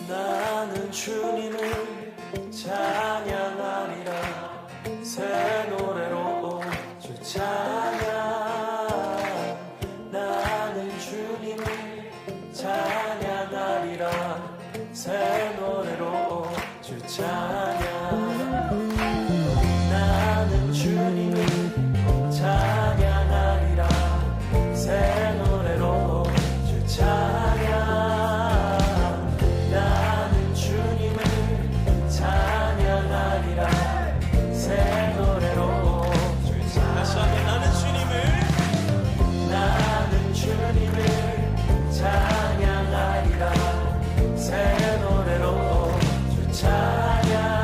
나는 주님을 찬양하리라. 새 노래로 주 찬양. 나는 주님을 찬양하리라. 새 노래로 주 찬양. 나는 주님을 찬양하리라. 새 노래로 주 찬양. 나는 주님을 찬양하리라. 새 노래로 주 찬양. 다시 한번 나는 주님을 찬양하리라. 새 노래로 주 찬양.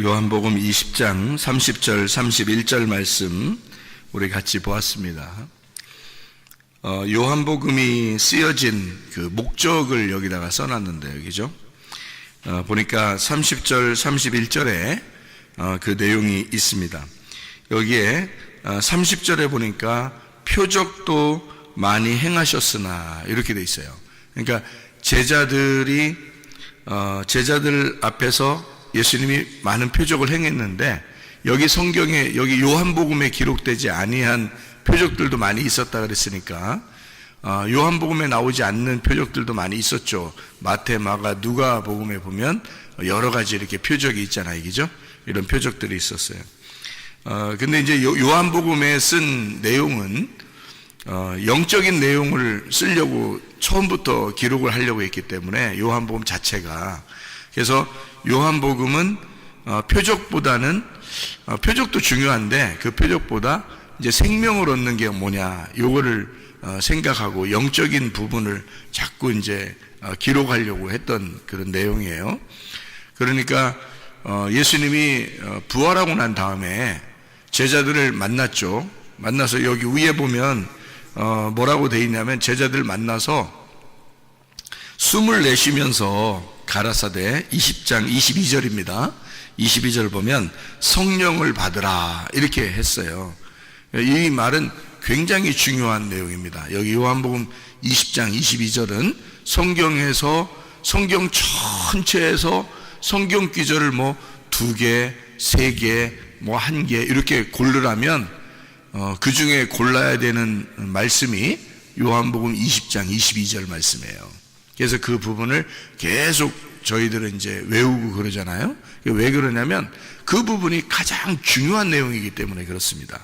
요한복음 20장 30절 31절 말씀 우리 같이 보았습니다. 요한복음이 쓰여진 그 목적을 여기다가 써놨는데 여기죠. 보니까 30절 31절에 그 내용이 있습니다. 여기에 30절에 보니까 표적도 많이 행하셨으나 이렇게 돼 있어요. 그러니까 제자들 앞에서 예수님이 많은 표적을 행했는데 여기 성경에 여기 요한복음에 기록되지 아니한 표적들도 많이 있었다 그랬으니까 요한복음에 나오지 않는 표적들도 많이 있었죠. 마태, 마가, 누가복음에 보면 여러 가지 이렇게 표적이 있잖아요, 그죠? 이런 표적들이 있었어요. 근데 이제 요한복음에 쓴 내용은 영적인 내용을 쓰려고 처음부터 기록을 하려고 했기 때문에 요한복음 자체가, 그래서 요한복음은 표적보다는 표적도 중요한데 그 표적보다 이제 생명을 얻는 게 뭐냐 요거를 생각하고 영적인 부분을 자꾸 이제 기록하려고 했던 그런 내용이에요. 그러니까 예수님이 부활하고 난 다음에 제자들을 만났죠. 만나서 여기 위에 보면 뭐라고 돼 있냐면 제자들 만나서 숨을 내쉬면서 가라사대 20장 22절입니다. 22절 보면 성령을 받으라 이렇게 했어요. 이 말은 굉장히 중요한 내용입니다. 여기 요한복음 20장 22절은 성경 전체에서 성경 기절을 뭐 2개, 3개, 뭐 1개 이렇게 고르라면 그 중에 골라야 되는 말씀이 요한복음 20장 22절 말씀이에요. 그래서 그 부분을 계속 저희들은 이제 외우고 그러잖아요. 왜 그러냐면 그 부분이 가장 중요한 내용이기 때문에 그렇습니다.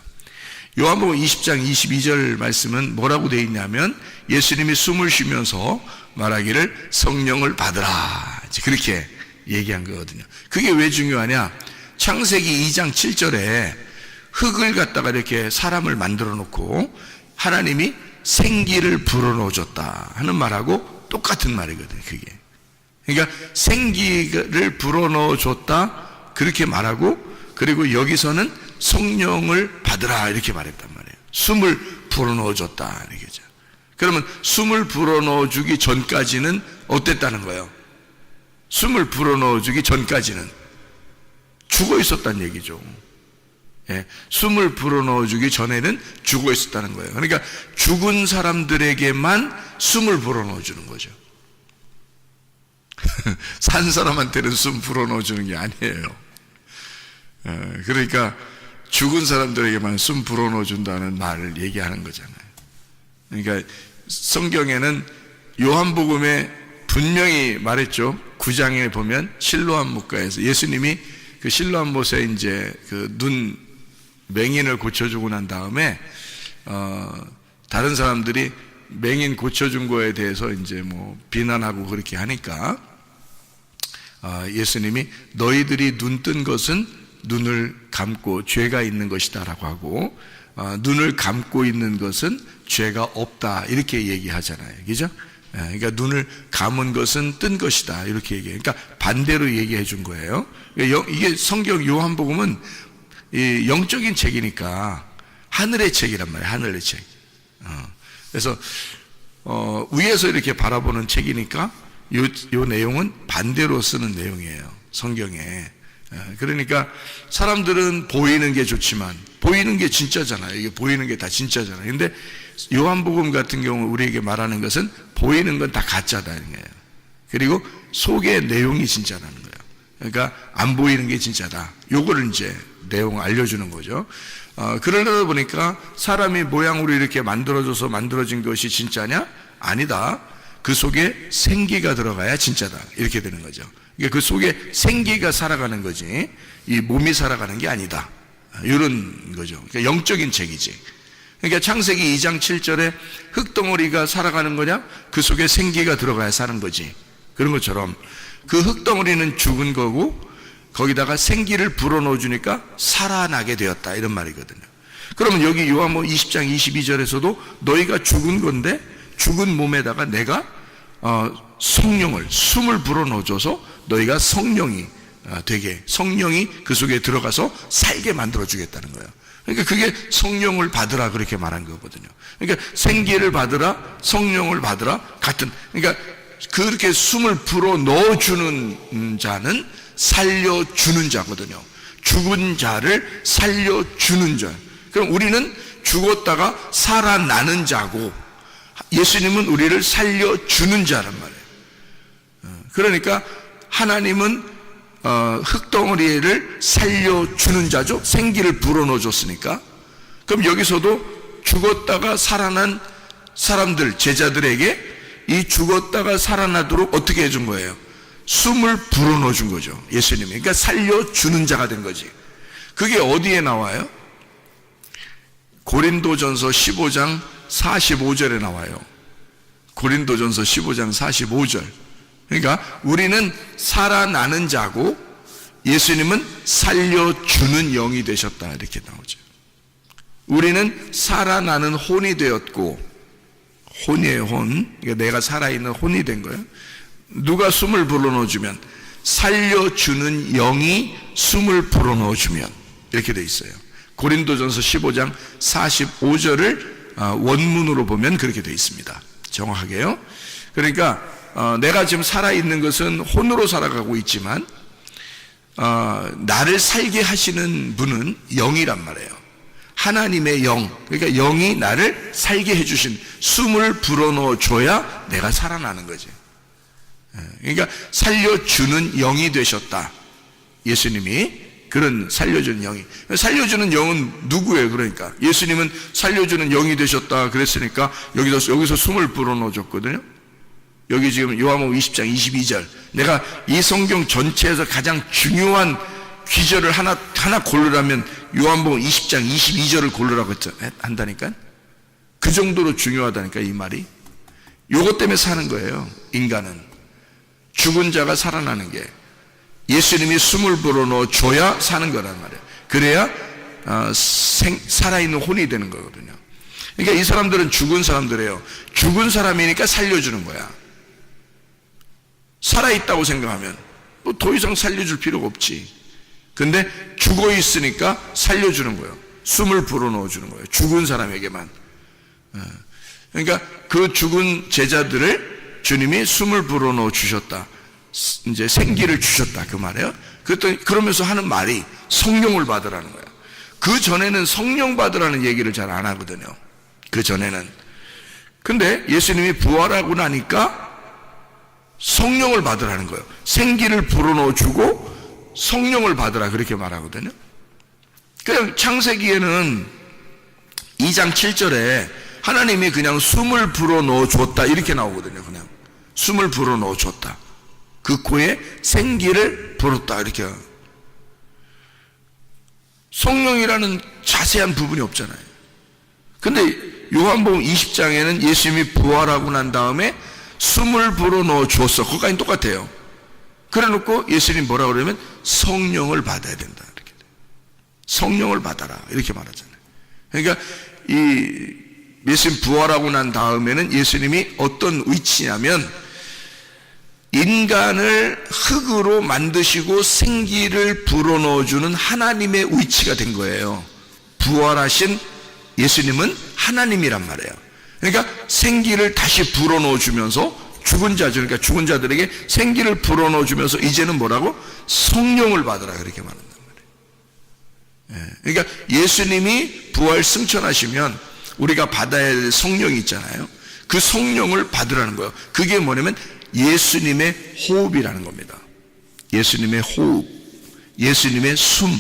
요한복음 20장 22절 말씀은 뭐라고 되어 있냐면 예수님이 숨을 쉬면서 말하기를 성령을 받으라 그렇게 얘기한 거거든요. 그게 왜 중요하냐? 창세기 2장 7절에 흙을 갖다가 이렇게 사람을 만들어 놓고 하나님이 생기를 불어넣어 줬다 하는 말하고 똑같은 말이거든요. 그게 그러니까 생기를 불어넣어 줬다 그렇게 말하고, 그리고 여기서는 성령을 받으라 이렇게 말했단 말이에요. 숨을 불어넣어 줬다 이거죠. 그러면 숨을 불어넣어 주기 전까지는 어땠다는 거예요? 숨을 불어넣어 주기 전까지는 죽어 있었다는 얘기죠. 예, 숨을 불어넣어 주기 전에는 죽어 있었다는 거예요. 그러니까 죽은 사람들에게만 숨을 불어넣어 주는 거죠. 산 사람한테는 숨 불어넣어 주는 게 아니에요. 예, 그러니까 죽은 사람들에게만 숨 불어넣어 준다는 말을 얘기하는 거잖아요. 그러니까 성경에는 요한복음에 분명히 말했죠. 9장에 보면 실로암 목가에서 예수님이 그 실로암 못에 이제 그 눈 맹인을 고쳐주고 난 다음에 다른 사람들이 맹인 고쳐준 거에 대해서 이제 뭐 비난하고 그렇게 하니까 예수님이 너희들이 눈 뜬 것은 눈을 감고 죄가 있는 것이다라고 하고 눈을 감고 있는 것은 죄가 없다 이렇게 얘기하잖아요. 그죠? 그러니까 눈을 감은 것은 뜬 것이다 이렇게 얘기해요. 그러니까 반대로 얘기해 준 거예요. 이게 성경 요한복음은 이 영적인 책이니까 하늘의 책이란 말이에요. 하늘의 책. 그래서 위에서 이렇게 바라보는 책이니까 요 내용은 반대로 쓰는 내용이에요. 성경에. 그러니까 사람들은 보이는 게 좋지만 보이는 게 진짜잖아요. 이게 보이는 게 다 진짜잖아요. 근데 요한복음 같은 경우 우리에게 말하는 것은 보이는 건 다 가짜다는 거예요. 그리고 속의 내용이 진짜라는 거예요. 그러니까 안 보이는 게 진짜다. 요거를 이제 내용을 알려주는 거죠. 그러다 보니까 사람이 모양으로 이렇게 만들어져서 만들어진 것이 진짜냐? 아니다. 그 속에 생기가 들어가야 진짜다. 이렇게 되는 거죠. 그러니까 그 속에 생기가 살아가는 거지 이 몸이 살아가는 게 아니다. 이런 거죠. 그러니까 영적인 책이지. 그러니까 창세기 2장 7절에 흙덩어리가 살아가는 거냐? 그 속에 생기가 들어가야 사는 거지. 그런 것처럼 그 흙덩어리는 죽은 거고 거기다가 생기를 불어넣어 주니까 살아나게 되었다 이런 말이거든요. 그러면 여기 요한복음 20장 22절에서도 너희가 죽은 건데 죽은 몸에다가 내가 성령을 숨을 불어넣어줘서 너희가 성령이 되게 성령이 그 속에 들어가서 살게 만들어 주겠다는 거예요. 그러니까 그게 성령을 받으라 그렇게 말한 거거든요. 그러니까 생기를 받으라, 성령을 받으라 같은. 그러니까 그렇게 숨을 불어 넣어주는 자는 살려주는 자거든요. 죽은 자를 살려주는 자. 그럼 우리는 죽었다가 살아나는 자고, 예수님은 우리를 살려주는 자란 말이에요. 그러니까 하나님은 흙덩어리를 살려주는 자죠. 생기를 불어넣어줬으니까. 그럼 여기서도 죽었다가 살아난 사람들, 제자들에게 이 죽었다가 살아나도록 어떻게 해준 거예요? 숨을 불어넣어준 거죠, 예수님이. 그러니까 살려주는 자가 된 거지. 그게 어디에 나와요? 고린도전서 15장 45절에 나와요. 고린도전서 15장 45절. 그러니까 우리는 살아나는 자고 예수님은 살려주는 영이 되셨다, 이렇게 나오죠. 우리는 살아나는 혼이 되었고, 혼이에요, 혼. 그러니까 내가 살아있는 혼이 된 거예요. 누가 숨을 불어넣어주면, 살려주는 영이 숨을 불어넣어주면, 이렇게 돼 있어요. 고린도전서 15장 45절을 원문으로 보면 그렇게 돼 있습니다. 정확하게요. 그러니까 내가 지금 살아있는 것은 혼으로 살아가고 있지만 나를 살게 하시는 분은 영이란 말이에요. 하나님의 영, 그러니까 영이 나를 살게 해주신, 숨을 불어넣어 줘야 내가 살아나는 거지. 그러니까 살려주는 영이 되셨다, 예수님이. 그런 살려주는 영이. 살려주는 영은 누구예요? 그러니까 예수님은 살려주는 영이 되셨다 그랬으니까 여기서 숨을 불어넣어 줬거든요. 여기 지금 요한복음 20장 22절. 내가 이 성경 전체에서 가장 중요한 귀절을 하나 고르라면 요한복음 20장 22절을 고르라고 한다니까. 그 정도로 중요하다니까, 이 말이. 요것 때문에 사는 거예요, 인간은. 죽은 자가 살아나는 게 예수님이 숨을 불어넣어 줘야 사는 거란 말이에요. 그래야 살아있는 혼이 되는 거거든요. 그러니까 이 사람들은 죽은 사람들이에요. 죽은 사람이니까 살려주는 거야. 살아있다고 생각하면 뭐 더 이상 살려줄 필요가 없지. 근데 죽어 있으니까 살려주는 거예요. 숨을 불어넣어 주는 거예요, 죽은 사람에게만. 그러니까 그 죽은 제자들을 주님이 숨을 불어넣어 주셨다, 이제 생기를 주셨다, 그 말이에요. 그러면서 하는 말이 성령을 받으라는 거예요. 그 전에는 성령 받으라는 얘기를 잘 안 하거든요, 그 전에는. 근데 예수님이 부활하고 나니까 성령을 받으라는 거예요. 생기를 불어넣어 주고 성령을 받으라, 그렇게 말하거든요. 그냥 창세기에는 2장 7절에 하나님이 그냥 숨을 불어넣어 줬다, 이렇게 나오거든요. 그냥 숨을 불어넣어 줬다, 그 코에 생기를 불었다, 이렇게. 성령이라는 자세한 부분이 없잖아요. 근데 요한복음 20장에는 예수님이 부활하고 난 다음에 숨을 불어넣어 줬어. 그것까지는 똑같아요. 그래 놓고 예수님이 뭐라 그러면 성령을 받아야 된다, 이렇게. 성령을 받아라, 이렇게 말하잖아요. 그러니까 이 예수님 부활하고 난 다음에는 예수님이 어떤 위치냐면 인간을 흙으로 만드시고 생기를 불어넣어주는 하나님의 위치가 된 거예요. 부활하신 예수님은 하나님이란 말이에요. 그러니까 생기를 다시 불어넣어주면서 죽은 자들, 그러니까 죽은 자들에게 생기를 불어넣어주면서 이제는 뭐라고? 성령을 받으라, 그렇게 말한단 말이에요. 그러니까 예수님이 부활 승천하시면 우리가 받아야 할 성령이 있잖아요. 그 성령을 받으라는 거예요. 그게 뭐냐면 예수님의 호흡이라는 겁니다. 예수님의 호흡, 예수님의 숨,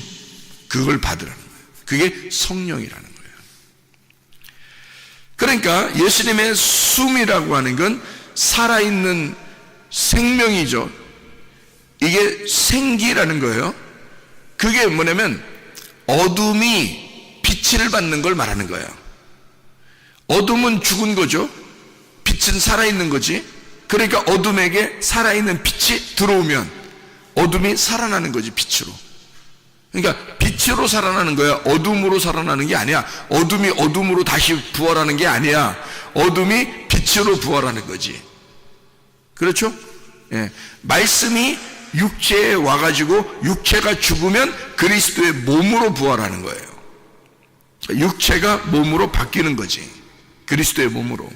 그걸 받으라는 거예요. 그게 성령이라는 거예요. 그러니까 예수님의 숨이라고 하는 건 살아있는 생명이죠. 이게 생기라는 거예요. 그게 뭐냐면 어둠이 빛을 받는 걸 말하는 거예요. 어둠은 죽은 거죠. 빛은 살아있는 거지. 그러니까 어둠에게 살아있는 빛이 들어오면 어둠이 살아나는 거지, 빛으로. 그러니까 빛으로 살아나는 거야. 어둠으로 살아나는 게 아니야. 어둠이 어둠으로 다시 부활하는 게 아니야. 어둠이 빛으로 부활하는 거지. 그렇죠? 예. 말씀이 육체에 와가지고 육체가 죽으면 그리스도의 몸으로 부활하는 거예요. 육체가 몸으로 바뀌는 거지. 그리스도의 몸으로.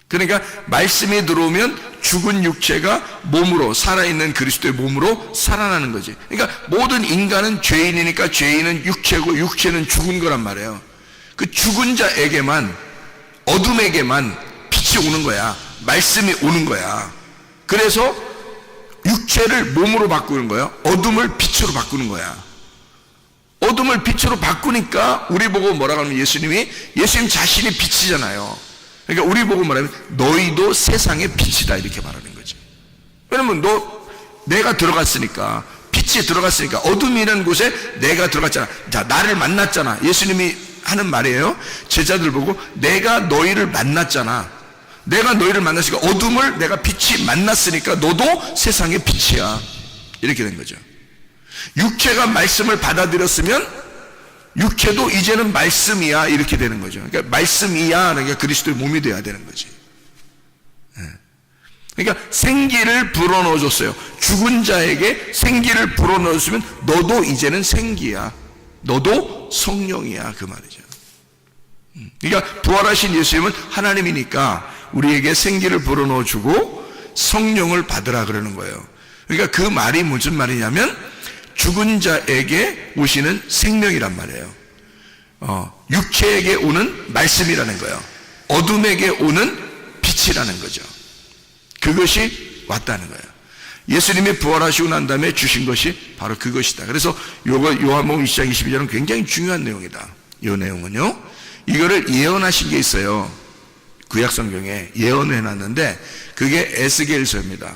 그러니까 말씀이 들어오면 죽은 육체가 몸으로, 살아있는 그리스도의 몸으로 살아나는 거지. 그러니까 모든 인간은 죄인이니까 죄인은 육체고 육체는 죽은 거란 말이에요. 그 죽은 자에게만, 어둠에게만 빛이 오는 거야. 말씀이 오는 거야. 그래서 육체를 몸으로 바꾸는 거야. 어둠을 빛으로 바꾸는 거야. 어둠을 빛으로 바꾸니까 우리 보고 뭐라고 하면 예수님 자신이 빛이잖아요. 그러니까 우리 보고 말하면 너희도 세상의 빛이다 이렇게 말하는 거지. 왜냐면 내가 들어갔으니까, 빛이 들어갔으니까, 어둠이라는 곳에 내가 들어갔잖아. 자, 나를 만났잖아. 예수님이 하는 말이에요. 제자들 보고 내가 너희를 만났잖아. 내가 너희를 만났으니까, 어둠을 내가 빛이 만났으니까 너도 세상의 빛이야. 이렇게 된 거죠. 육체가 말씀을 받아들였으면 육체도 이제는 말씀이야 이렇게 되는 거죠. 그러니까 말씀이야, 그러니까 그리스도의 몸이 돼야 되는 거지. 그러니까 생기를 불어넣어 줬어요. 죽은 자에게 생기를 불어넣어 줬으면 너도 이제는 생기야. 너도 성령이야 그 말이죠. 그러니까 부활하신 예수님은 하나님이니까 우리에게 생기를 불어넣어 주고 성령을 받으라 그러는 거예요. 그러니까 그 말이 무슨 말이냐면 죽은 자에게 오시는 생명이란 말이에요. 육체에게 오는 말씀이라는 거예요. 어둠에게 오는 빛이라는 거죠. 그것이 왔다는 거예요. 예수님이 부활하시고 난 다음에 주신 것이 바로 그것이다. 그래서 요한복음 20장 22절은 굉장히 중요한 내용이다. 이 내용은요, 이거를 예언하신 게 있어요. 구약성경에 예언을 해놨는데 그게 에스겔서입니다.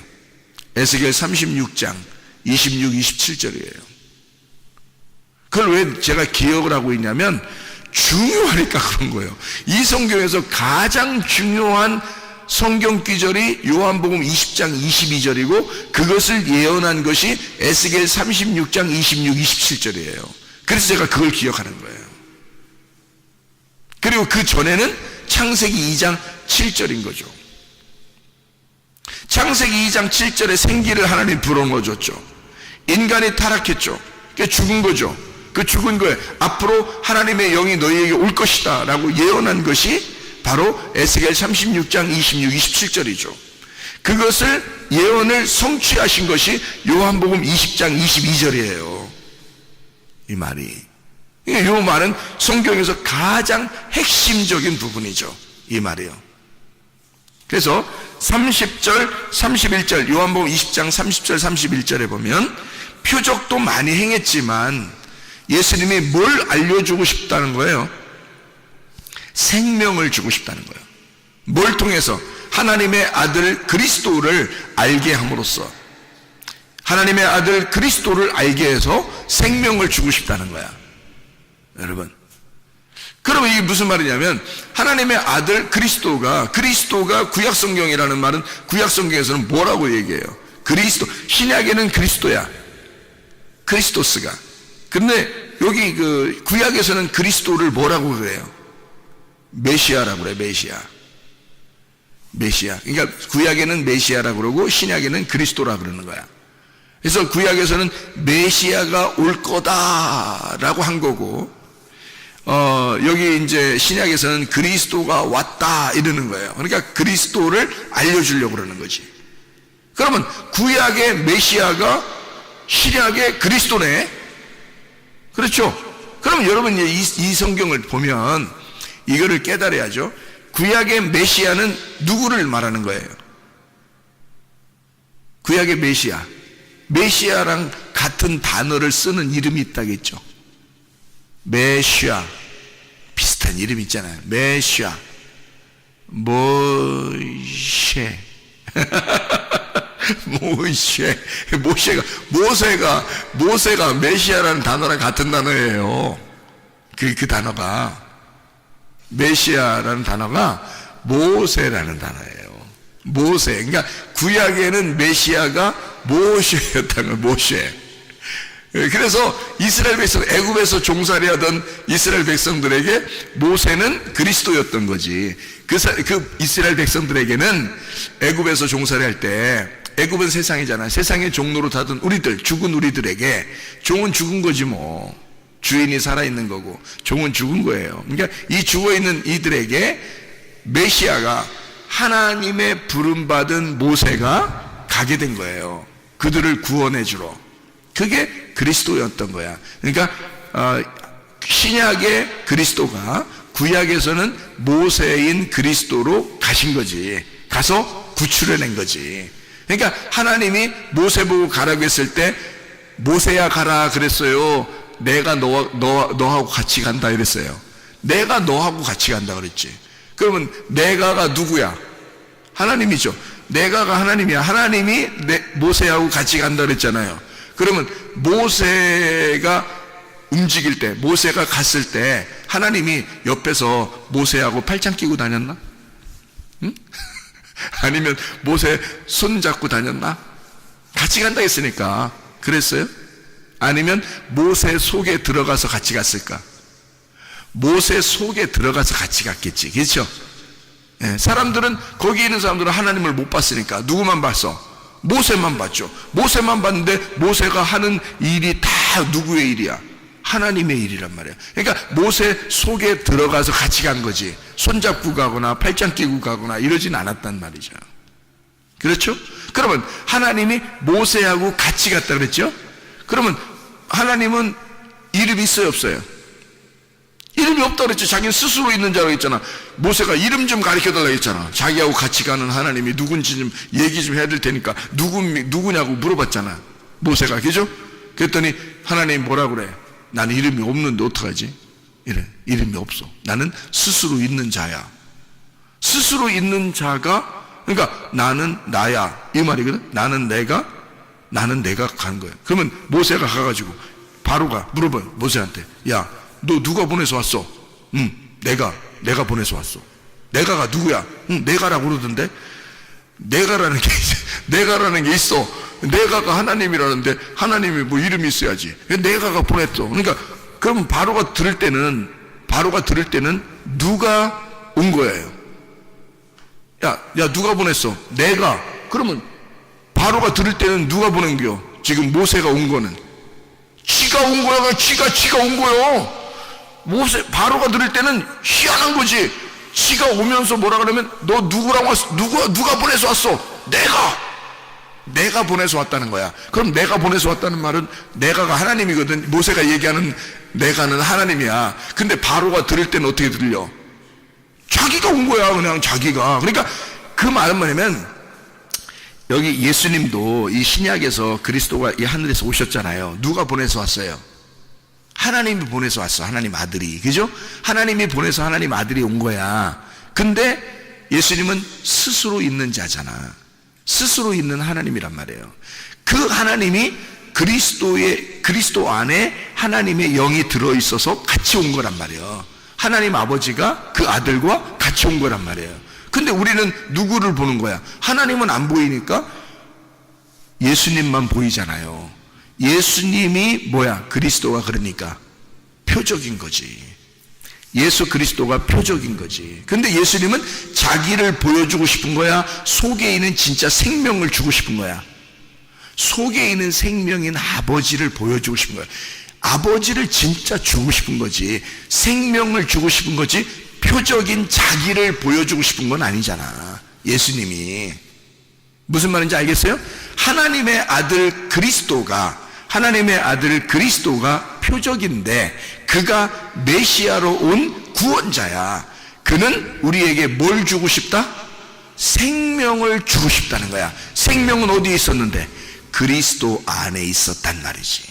에스겔 36장 26, 27절이에요. 그걸 왜 제가 기억을 하고 있냐면 중요하니까 그런 거예요. 이 성경에서 가장 중요한 성경 기절이 요한복음 20장 22절이고 그것을 예언한 것이 에스겔 36장 26, 27절이에요. 그래서 제가 그걸 기억하는 거예요. 그리고 그 전에는 창세기 2장 7절인 거죠. 창세기 2장 7절에 생기를 하나님 불어넣어줬죠. 인간이 타락했죠. 그러니까 죽은 거죠. 그 죽은 거에 앞으로 하나님의 영이 너희에게 올 것이다 라고 예언한 것이 바로 에스겔 36장 26, 27절이죠. 그것을 예언을 성취하신 것이 요한복음 20장 22절이에요. 이 말이. 이 말은 성경에서 가장 핵심적인 부분이죠. 이 말이요. 그래서 30절, 31절, 요한복음 20장 30절, 31절에 보면 표적도 많이 행했지만 예수님이 뭘 알려주고 싶다는 거예요? 생명을 주고 싶다는 거예요. 뭘 통해서? 하나님의 아들 그리스도를 알게 함으로써, 하나님의 아들 그리스도를 알게 해서 생명을 주고 싶다는 거야. 여러분, 그러면 이게 무슨 말이냐면 하나님의 아들 그리스도가 구약성경이라는 말은 구약성경에서는 뭐라고 얘기해요? 그리스도, 신약에는 그리스도야, 크리스토스가. 근데 여기 그 구약에서는 그리스도를 뭐라고 그래요? 메시아라고 그래요. 메시아. 그러니까 구약에는 메시아라고 그러고 신약에는 그리스도라고 그러는 거야. 그래서 구약에서는 메시아가 올 거다라고 한 거고, 여기 이제 신약에서는 그리스도가 왔다 이러는 거예요. 그러니까 그리스도를 알려주려고 그러는 거지. 그러면 구약의 메시아가 신약의 그리스도네. 그렇죠? 그럼 여러분 이 성경을 보면 이거를 깨달아야죠. 구약의 메시아는 누구를 말하는 거예요? 구약의 메시아랑 같은 단어를 쓰는 이름이 있다겠죠. 메시아, 비슷한 이름 있잖아요. 메시아, 모세. 모세가 메시아라는 단어랑 같은 단어예요. 그 단어가, 메시아라는 단어가 모세라는 단어예요. 모세. 그러니까 구약에는 메시아가 모세였다는 거예요. 모세. 그래서 이스라엘 백성, 애굽에서 종살이 하던 이스라엘 백성들에게 모세는 그리스도였던 거지. 그 이스라엘 백성들에게는 애굽에서 종살이 할 때 애굽은 세상이잖아. 세상의 종로로 타던 우리들, 죽은 우리들에게 종은 죽은 거지 뭐. 주인이 살아있는 거고 종은 죽은 거예요. 그러니까 이 죽어있는 이들에게 메시아가 하나님의 부름받은 모세가 가게 된 거예요. 그들을 구원해 주러. 그게 그리스도였던 거야. 그러니까 신약의 그리스도가 구약에서는 모세인 그리스도로 가신 거지. 가서 구출해낸 거지. 그러니까 하나님이 모세 보고 가라고 했을 때 모세야 가라 그랬어요. 내가 너하고 같이 간다 이랬어요. 내가 너하고 같이 간다 그랬지. 그러면 내가가 누구야? 하나님이죠. 내가가 하나님이야. 하나님이 모세하고 같이 간다 그랬잖아요. 그러면 모세가 움직일 때, 모세가 갔을 때 하나님이 옆에서 모세하고 팔짱 끼고 다녔나? 응? 아니면 모세 손 잡고 다녔나? 같이 간다 했으니까 그랬어요? 아니면 모세 속에 들어가서 같이 갔을까? 모세 속에 들어가서 같이 갔겠지. 그렇죠? 예, 사람들은, 거기 있는 사람들은 하나님을 못 봤으니까 누구만 봤어? 모세만 봤죠. 모세만 봤는데 모세가 하는 일이 다 누구의 일이야? 하나님의 일이란 말이야. 그러니까 모세 속에 들어가서 같이 간 거지. 손잡고 가거나 팔짱 끼고 가거나 이러진 않았단 말이죠. 그렇죠? 그러면 하나님이 모세하고 같이 갔다 그랬죠? 그러면 하나님은 이름이 있어요, 없어요? 이름이 없다 그랬죠. 자기는 스스로 있는 자라고 했잖아. 모세가 이름 좀 가르쳐달라고 했잖아. 자기하고 같이 가는 하나님이 누군지 좀 얘기 좀 해야 될 테니까 누구냐고 물어봤잖아, 모세가. 그죠? 그랬더니 하나님이 뭐라 그래? 나는 이름이 없는데 어떡하지? 이래. 이름이 없어. 나는 스스로 있는 자야. 스스로 있는 자가, 그러니까 나는 나야 이 말이거든. 나는 내가 가는 거야. 그러면 모세가 가가지고 바로가 물어봐요, 모세한테. 야, 너 누가 보내서 왔어? 내가 보내서 왔어. 내가가 누구야? 내가라고 그러던데. 내가라는 게 있어. 내가가 하나님이라는데 하나님이 뭐 이름이 있어야지. 내가가 보냈어. 그러니까 그러면 바로가 들을 때는 누가 온 거예요? 야 누가 보냈어? 내가. 그러면 바로가 들을 때는 누가 보낸 거요? 지금 모세가 온 거는 지가 온 거야. 지가 온 거요. 바로가 들을 때는 희한한 거지. 지가 오면서 뭐라 그러면 너 누구랑 왔어? 누가 보내서 왔어? 내가 보내서 왔다는 거야. 그럼 내가 보내서 왔다는 말은 내가가 하나님이거든. 모세가 얘기하는 내가는 하나님이야. 근데 바로가 들을 때는 어떻게 들려? 자기가 온 거야. 그냥 자기가. 그러니까 그 말은 뭐냐면, 여기 예수님도 이 신약에서 그리스도가 이 하늘에서 오셨잖아요. 누가 보내서 왔어요? 하나님이 보내서 왔어. 하나님 아들이. 그죠? 하나님이 보내서 하나님 아들이 온 거야. 근데 예수님은 스스로 있는 자잖아. 스스로 있는 하나님이란 말이에요. 그 하나님이 그리스도 안에 하나님의 영이 들어있어서 같이 온 거란 말이에요. 하나님 아버지가 그 아들과 같이 온 거란 말이에요. 근데 우리는 누구를 보는 거야? 하나님은 안 보이니까 예수님만 보이잖아요. 예수님이 뭐야? 그리스도가. 그러니까 표적인 거지. 예수 그리스도가 표적인 거지. 근데 예수님은 자기를 보여주고 싶은 거야? 속에 있는 진짜 생명을 주고 싶은 거야? 속에 있는 생명인 아버지를 보여주고 싶은 거야. 아버지를 진짜 주고 싶은 거지. 생명을 주고 싶은 거지. 표적인 자기를 보여주고 싶은 건 아니잖아, 예수님이. 무슨 말인지 알겠어요? 하나님의 아들 그리스도가 표적인데 그가 메시아로 온 구원자야. 그는 우리에게 뭘 주고 싶다? 생명을 주고 싶다는 거야. 생명은 어디에 있었는데? 그리스도 안에 있었단 말이지.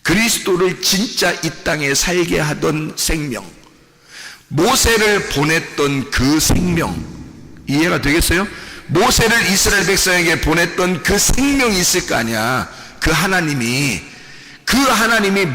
그리스도를 진짜 이 땅에 살게 하던 생명, 모세를 보냈던 그 생명, 이해가 되겠어요? 모세를 이스라엘 백성에게 보냈던 그 생명이 있을 거 아니야. 그 하나님이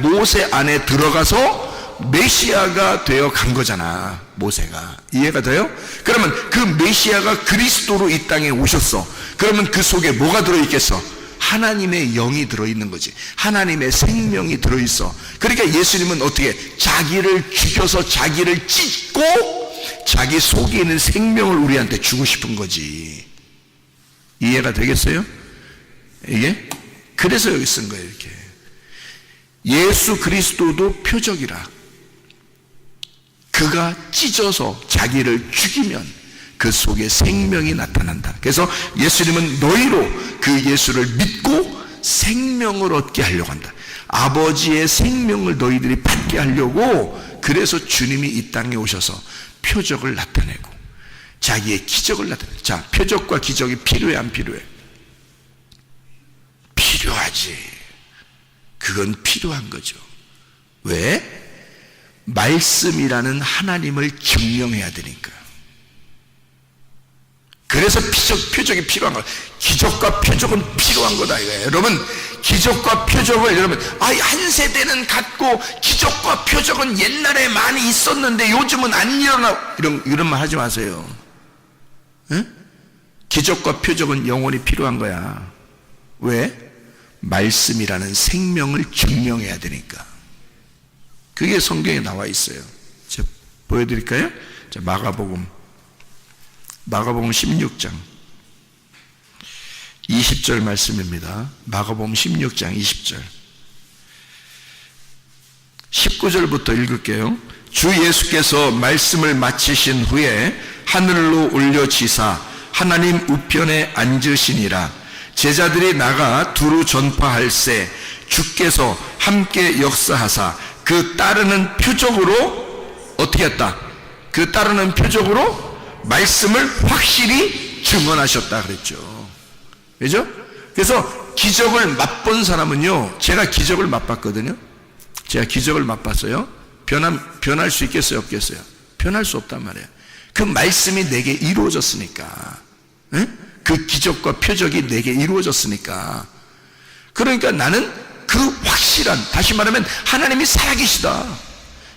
모세 안에 들어가서 메시아가 되어 간 거잖아, 모세가. 이해가 돼요? 그러면 그 메시아가 그리스도로 이 땅에 오셨어. 그러면 그 속에 뭐가 들어있겠어? 하나님의 영이 들어있는 거지. 하나님의 생명이 들어있어. 그러니까 예수님은 어떻게? 자기를 죽여서 자기를 찢고 자기 속에 있는 생명을 우리한테 주고 싶은 거지. 이해가 되겠어요? 이게? 그래서 여기 쓴 거예요. 이렇게 예수 그리스도도 표적이라. 그가 찢어서 자기를 죽이면 그 속에 생명이 나타난다. 그래서 예수님은 너희로 그 예수를 믿고 생명을 얻게 하려고 한다. 아버지의 생명을 너희들이 받게 하려고, 그래서 주님이 이 땅에 오셔서 표적을 나타내고 자기의 기적을 나타내고. 자, 표적과 기적이 필요해 안 필요해? 필요하지. 그건 필요한 거죠. 왜? 말씀이라는 하나님을 증명해야 되니까. 그래서 표적이 필요한 거예요. 기적과 표적은 필요한 거다 이거예요. 여러분, 기적과 표적을 여러분, 한 세대는 갖고 기적과 표적은 옛날에 많이 있었는데 요즘은 안 일어나, 이런 말 하지 마세요. 에? 기적과 표적은 영원히 필요한 거야. 왜? 말씀이라는 생명을 증명해야 되니까. 그게 성경에 나와 있어요. 제가 보여드릴까요? 자, 마가복음 16장 20절 말씀입니다. 마가복음 16장 20절 19절부터 읽을게요. 주 예수께서 말씀을 마치신 후에 하늘로 올려지사 하나님 우편에 앉으시니라. 제자들이 나가 두루 전파할세 주께서 함께 역사하사 그 따르는 표적으로 어떻게 했다? 그 따르는 표적으로 말씀을 확실히 증언하셨다 그랬죠. 그죠? 그래서 기적을 맛본 사람은요, 제가 기적을 맛봤거든요. 제가 기적을 맛봤어요. 변할 수 있겠어요, 없겠어요? 변할 수 없단 말이에요. 그 말씀이 내게 이루어졌으니까. 에? 그 기적과 표적이 내게 이루어졌으니까. 그러니까 나는 그 확실한, 다시 말하면 하나님이 살아계시다.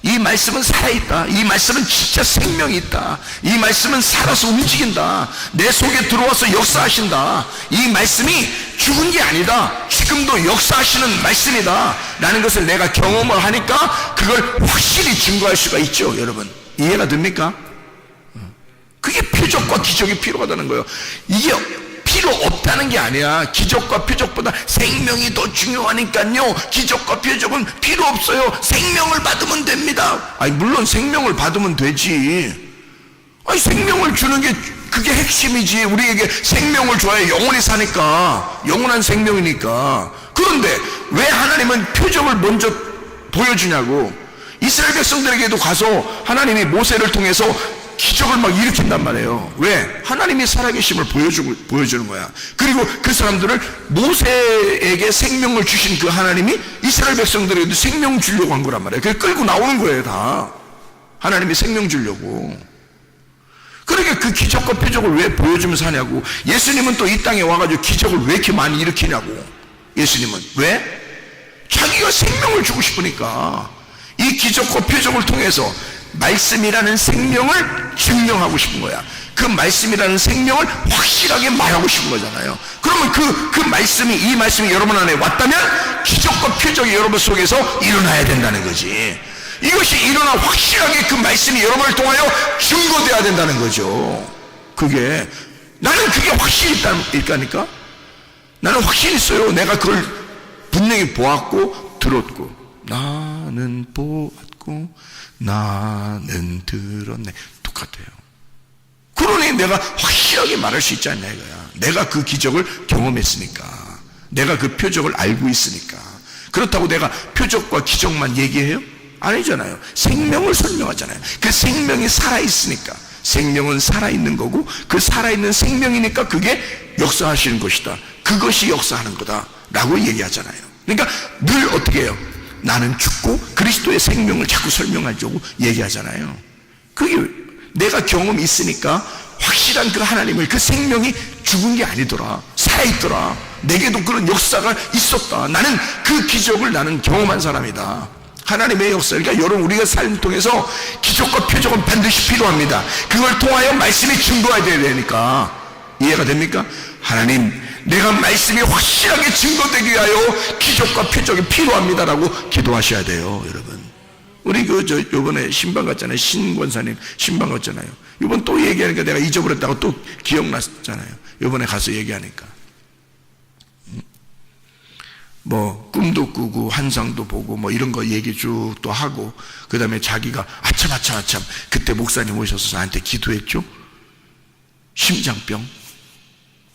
이 말씀은 살아있다. 이 말씀은 진짜 생명이 있다. 이 말씀은 살아서 움직인다. 내 속에 들어와서 역사하신다. 이 말씀이 죽은 게 아니다. 지금도 역사하시는 말씀이다 라는 것을 내가 경험을 하니까 그걸 확실히 증거할 수가 있죠. 여러분, 이해가 됩니까? 그게 표적과 기적이 필요하다는 거예요. 이게 필요 없다는 게 아니야. 기적과 표적보다 생명이 더 중요하니까요, 기적과 표적은 필요 없어요. 생명을 받으면 됩니다. 물론 생명을 받으면 되지. 생명을 주는 게 그게 핵심이지. 우리에게 생명을 줘야 영원히 사니까, 영원한 생명이니까. 그런데 왜 하나님은 표적을 먼저 보여주냐고. 이스라엘 백성들에게도 가서 하나님이 모세를 통해서 기적을 막 일으킨단 말이에요. 왜? 하나님이 살아계심을 보여주는 거야. 그리고 그 사람들을, 모세에게 생명을 주신 그 하나님이 이스라엘 백성들에게도 생명 주려고 한 거란 말이에요. 그래서 끌고 나오는 거예요, 다. 하나님이 생명 주려고. 그러니까 그 기적과 표적을 왜 보여주면서 하냐고. 예수님은 또 이 땅에 와가지고 기적을 왜 이렇게 많이 일으키냐고. 예수님은. 왜? 자기가 생명을 주고 싶으니까. 이 기적과 표적을 통해서 말씀이라는 생명을 증명하고 싶은 거야. 그 말씀이라는 생명을 확실하게 말하고 싶은 거잖아요. 그러면 그 말씀이, 이 말씀이 여러분 안에 왔다면 기적과 표적이 여러분 속에서 일어나야 된다는 거지. 이것이 일어나 확실하게 그 말씀이 여러분을 통하여 증거되어야 된다는 거죠. 그게, 나는 그게 확실히 있다니까. 나는 확실히 있어요. 내가 그걸 분명히 보았고 들었고. 나는 보았고 나는 들었네. 똑같아요. 그러니 내가 확실하게 말할 수 있지 않냐 이거야. 내가 그 기적을 경험했으니까, 내가 그 표적을 알고 있으니까. 그렇다고 내가 표적과 기적만 얘기해요? 아니잖아요. 생명을 설명하잖아요. 그 생명이 살아있으니까. 생명은 살아있는 거고, 그 살아있는 생명이니까 그게 역사하시는 것이다. 그것이 역사하는 거다 라고 얘기하잖아요. 그러니까 늘 어떻게 해요? 나는 죽고 그리스도의 생명을 자꾸 설명하려고 얘기하잖아요. 그게 내가 경험이 있으니까 확실한 그 하나님을, 그 생명이 죽은 게 아니더라. 살아있더라. 내게도 그런 역사가 있었다. 나는 그 기적을 나는 경험한 사람이다. 하나님의 역사. 그러니까 여러분, 우리가 삶을 통해서 기적과 표적은 반드시 필요합니다. 그걸 통하여 말씀이 증거해야 되니까. 이해가 됩니까? 하나님, 내가 말씀이 확실하게 증거되기 위하여 기적과 표적이 필요합니다라고 기도하셔야 돼요, 여러분. 우리 요번에 신방 갔잖아요. 신권사님 신방 갔잖아요. 이번 또 얘기하니까 내가 잊어버렸다고 또 기억났잖아요. 요번에 가서 얘기하니까. 뭐 꿈도 꾸고 환상도 보고 뭐 이런 거 얘기 쭉 또 하고, 그 다음에 자기가 아참 그때 목사님 오셔서 나한테 기도했죠. 심장병.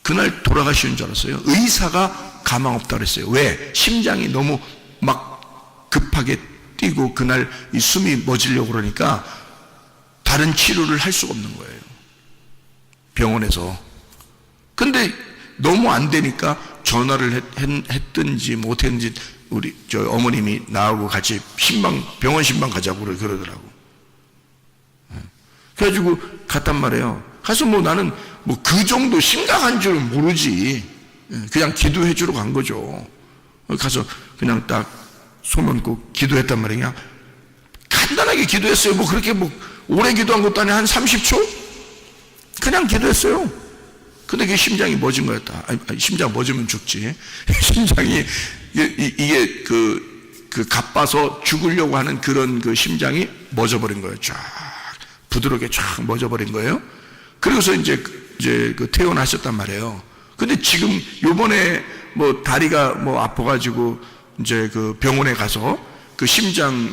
그날 돌아가시는 줄 알았어요. 의사가 가망 없다고 그랬어요. 왜? 심장이 너무 막 급하게 뛰고 그날 이 숨이 멎으려고 그러니까 다른 치료를 할 수가 없는 거예요, 병원에서. 근데 너무 안 되니까 전화를 했든지 못했는지 우리 어머님이 나하고 같이 병원 신방 가자고 그러더라고. 그래가지고 갔단 말이에요. 가서 뭐 나는 뭐 그 정도 심각한 줄은 모르지. 그냥 기도해 주러 간 거죠. 가서 그냥 딱 손 얹고 기도했단 말이야. 간단하게 기도했어요. 뭐 그렇게 뭐 오래 기도한 것도 아니야. 한 30초? 그냥 기도했어요. 근데 그게 심장이 멎은 거였다. 아니, 심장 멎으면 죽지. 심장이 이게 가빠서 죽으려고 하는 그런 그 심장이 멎어버린 거예요. 쫙 부드럽게 쫙 멎어버린 거예요. 그러고서 이제 퇴원하셨단 말이에요. 근데 지금 요번에 뭐 다리가 뭐 아파가지고 이제 그 병원에 가서 그 심장이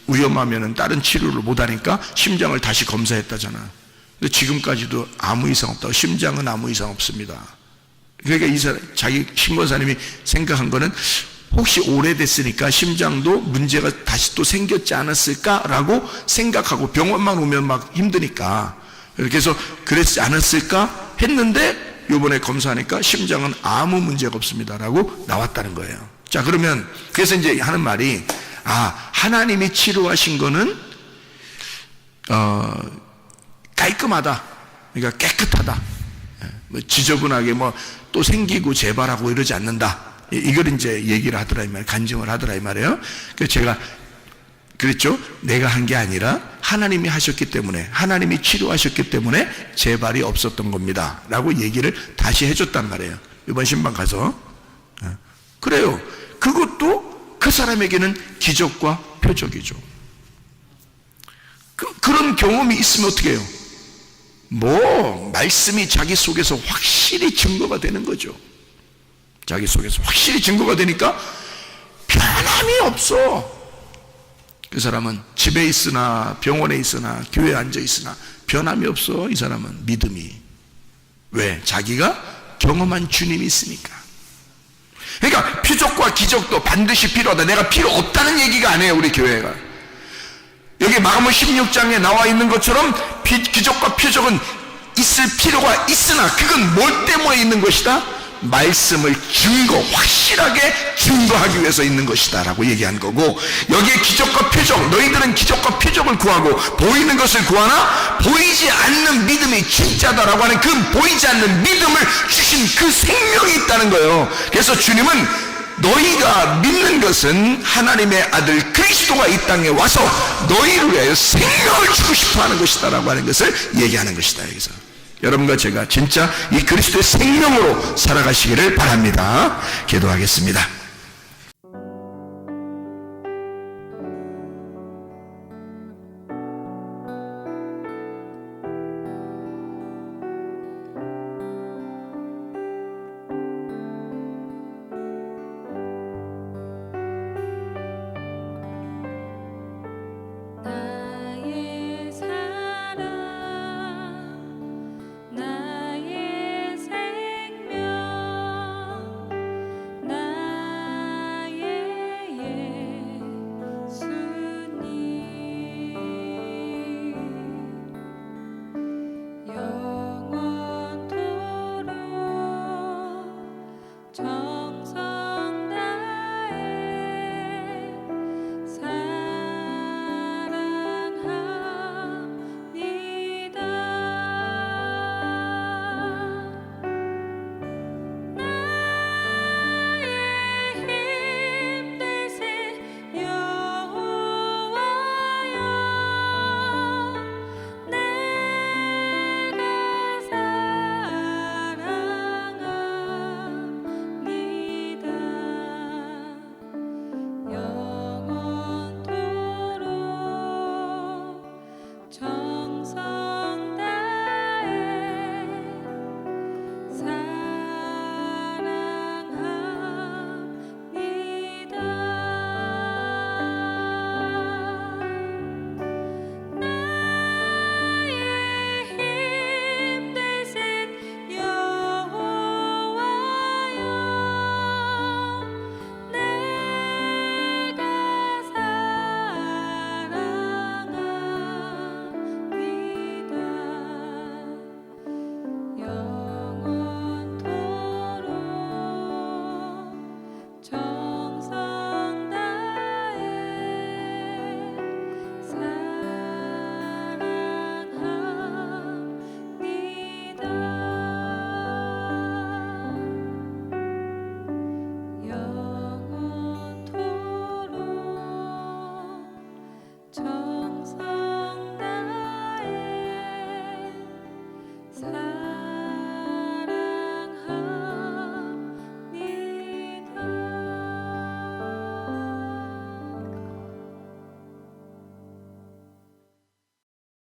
위험하면은 다른 치료를 못 하니까 심장을 다시 검사했다잖아. 근데 지금까지도 아무 이상 없다고. 심장은 아무 이상 없습니다. 그러니까 이 사람, 자기 신권사님이 생각한 거는 혹시 오래됐으니까 심장도 문제가 다시 또 생겼지 않았을까라고 생각하고, 병원만 오면 막 힘드니까 이렇게 해서 그랬지 않았을까 했는데 요번에 검사하니까 심장은 아무 문제가 없습니다라고 나왔다는 거예요. 자, 그러면 그래서 이제 하는 말이, 하나님이 치료하신 거는 깔끔하다, 그러니까 깨끗하다, 뭐 지저분하게 뭐 또 생기고 재발하고 이러지 않는다, 이걸 이제 얘기를 하더라 이 말, 간증을 하더라 이 말이에요. 그래서 제가 그랬죠. 내가 한 게 아니라 하나님이 하셨기 때문에, 하나님이 치료하셨기 때문에 재발이 없었던 겁니다 라고 얘기를 다시 해줬단 말이에요, 이번 신방 가서. 그래요. 그것도 그 사람에게는 기적과 표적이죠. 그런 경험이 있으면 어떻게 해요? 뭐 말씀이 자기 속에서 확실히 증거가 되는 거죠. 자기 속에서 확실히 증거가 되니까 변함이 없어. 그 사람은 집에 있으나 병원에 있으나 교회에 앉아 있으나 변함이 없어. 이 사람은 믿음이. 왜? 자기가 경험한 주님이 있으니까. 그러니까 표적과 기적도 반드시 필요하다. 내가 필요 없다는 얘기가 아니에요, 우리 교회가. 여기 마가복음 16장에 나와 있는 것처럼 기적과 표적은 있을 필요가 있으나 그건 뭘 때문에 있는 것이다? 말씀을 확실하게 증거하기 위해서 있는 것이다 라고 얘기한 거고, 여기에 기적과 표적, 너희들은 기적과 표적을 구하고 보이는 것을 구하나 보이지 않는 믿음이 진짜다라고 하는 그 보이지 않는 믿음을 주신 그 생명이 있다는 거예요. 그래서 주님은 너희가 믿는 것은 하나님의 아들 그리스도가 이 땅에 와서 너희를 위하여 생명을 주고 싶어 하는 것이다 라고 하는 것을 얘기하는 것이다. 여기서 여러분과 제가 진짜 이 그리스도의 생명으로 살아가시기를 바랍니다. 기도하겠습니다.